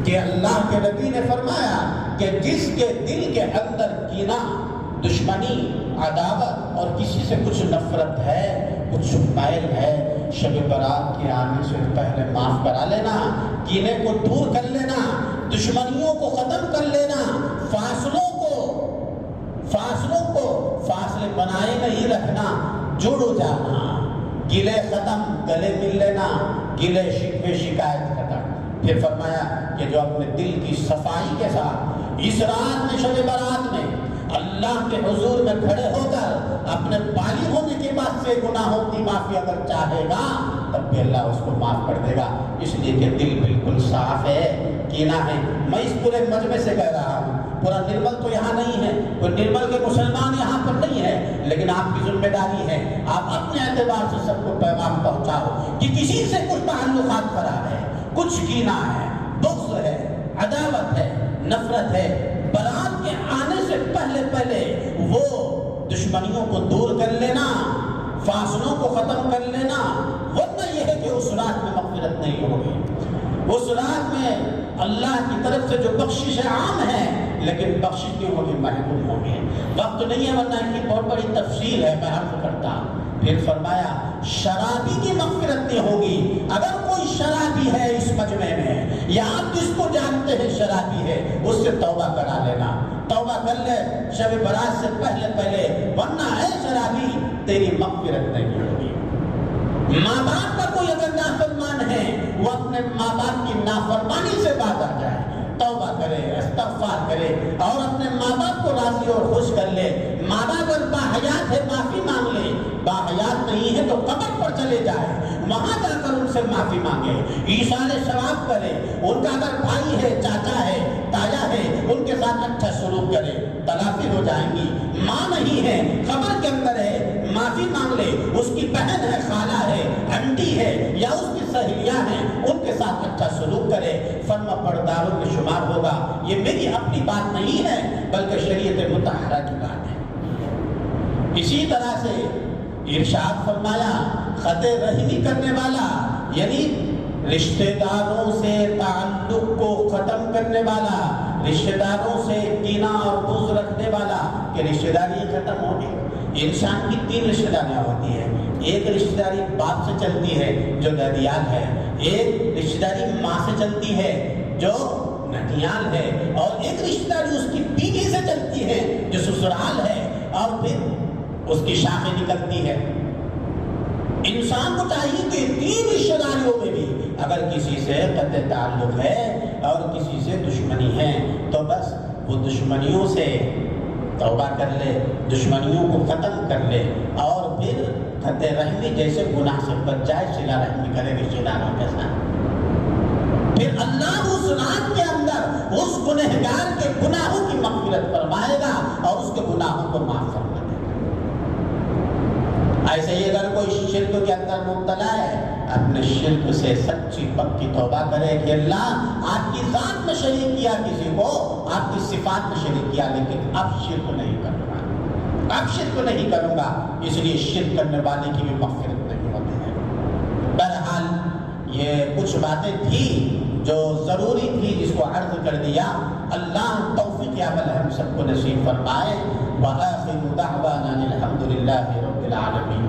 کہ اللہ کے نبی نے فرمایا کہ جس کے دل کے اندر کینہ، دشمنی، عداوت اور کسی سے کچھ نفرت ہے، کچھ میل ہے، شب برات کے آنے سے پہلے معاف کرا لینا، کینے کو دور کر لینا، دشمنیوں کو ختم کر لینا، فاصلوں کو فاصلے بنائے نہیں رکھنا، جڑ جانا، گلے ختم، گلے مل لینا، گلے شکوے شکایت ختم۔ پھر فرمایا کہ جو اپنے دل کی صفائی کے ساتھ اس رات میں، شب برات میں، اللہ کے حضور میں کھڑے ہو کر اپنے بالغ ہونے کے بعد سے گناہوں کی معافی اگر چاہے گا تب بھی اللہ اس کو معاف کر دے گا، اس لیے کہ دل بالکل صاف ہے، کینہ ہے۔ میں اس پورے مجمع سے کہہ رہا ہوں، پورا نرمل تو یہاں نہیں ہے، کوئی نرمل کے مسلمان یہاں پر نہیں ہے، لیکن آپ کی ذمہ داری ہے، آپ اپنے اعتبار سے سب کو پیغام پہنچاؤ کہ کسی سے کچھ تعلقات خراب ہے، کچھ کینہ ہے، بغض ہے، عداوت ہے، نفرت ہے، برات کے آنے سے پہلے وہ دشمنیوں کو دور کر لینا، فاصلوں کو ختم کر لینا، ورنہ یہ ہے کہ اس رات میں مغفرت نہیں ہوگی، اس رات میں اللہ کی طرف سے جو بخشش عام ہے لیکن بخشش کی ہوگی محدود ہوگی۔ وقت نہیں ہے ورنہ ان کی بہت بڑی تفصیل ہے، میں عرض کرتا ہوں۔ پھر فرمایا شرابی کی مغفرت نہیں ہوگی۔ اگر کوئی شرابی ہے اس مجمع میں یا آپ جس کو جانتے ہیں شرابی ہے، اس سے توبہ کرا لینا، توبہ کر لے شب برات سے پہلے، ورنہ ہے شرابی تیری مغفرت نہیں ہوگی۔ ماں باپ کا کوئی اگر نافرمان ہے، وہ اپنے ماں باپ کی نافرمانی سے باز آ جائے، توبہ کرے، استغفار کرے اور اپنے ماں باپ کو راضی اور خوش کر لے۔ ماں باپ اگر باحیات ہے معافی مانگ لے، باحیات نہیں ہے تو قبر پر چلے جائے، وہاں جا کر ان سے معافی مانگے، ایثار ثواب کرے، ان کا اگر بھائی ہے، چاچا ہے، تایا ہے، ان کے ساتھ اچھا سلوک کرے، تلافی ہو جائیں گی۔ ماں نہیں ہے، قبر کے اندر ہے، معافی مانگ لے، اس کی بہن ہے، خالہ ہے، آنٹی ہے یا اس کی سہیلیاں ہیں، ان کے ساتھ اچھا سلوک کرے، فرما پرداروں میں شمار ہوگا۔ یہ میری اپنی بات نہیں ہے بلکہ شریعت مطہرہ کی بات ہے۔ اسی طرح سے ارشاد فرمایا خط رحمی کرنے والا، یعنی رشتہ داروں سے تعلق کو ختم کرنے والا، رشتہ داروں سے کینہ اور بغض رکھنے والا، کہ رشتہ داری ختم ہوگی۔ انسان کی 3 رشتہ داریاں ہوتی ہیں، ایک رشتہ داری باپ سے چلتی ہے جو دادیال ہے، ایک رشتہ داری ماں سے چلتی ہے جو ننیال ہے، اور ایک رشتہ داری اس کی بیوی سے چلتی ہے جو سسرال ہے، اور پھر اس کی شاخیں نکلتی ہے۔ انسان کو چاہیے کہ 3 رشتہ داریوں میں بھی اگر کسی سے قطع تعلق ہے اور کسی سے دشمنی ہے تو بس وہ دشمنیوں سے توبہ کر لے، دشمنیوں کو ختم کر لے، اور پھر قطع رحمی جیسے گناہ سے بچ جائے، صلہ رحمی کرے رشتہ داروں کے ساتھ۔ پھر اللہ اس رات کے اندر اس گنہگار کے گناہوں کی مغفرت فرمائے گا اور اس کے گناہوں کو معاف فرما دے گا۔ ایسے ہی اگر کوئی شرک کے اندر مبتلا ہے، اپنے شرک سے سچی پکی توبہ کرے کہ اللہ آپ کی ذات میں شریک کیا کسی کو، آپ کی صفات میں شریک کیا، لیکن اب شرک نہیں کروں گا، اب شرک نہیں کروں گا، اس لیے شرک کرنے والے کی بھی مغفرت نہیں ہوتی ہے۔ بہرحال یہ کچھ باتیں تھی جو ضروری تھی جس کو عرض کر دیا۔ اللہ توفیق عمل ہم سب کو نصیب فرمائے۔ وآخر دعوانا الحمد للہ رب العالمین۔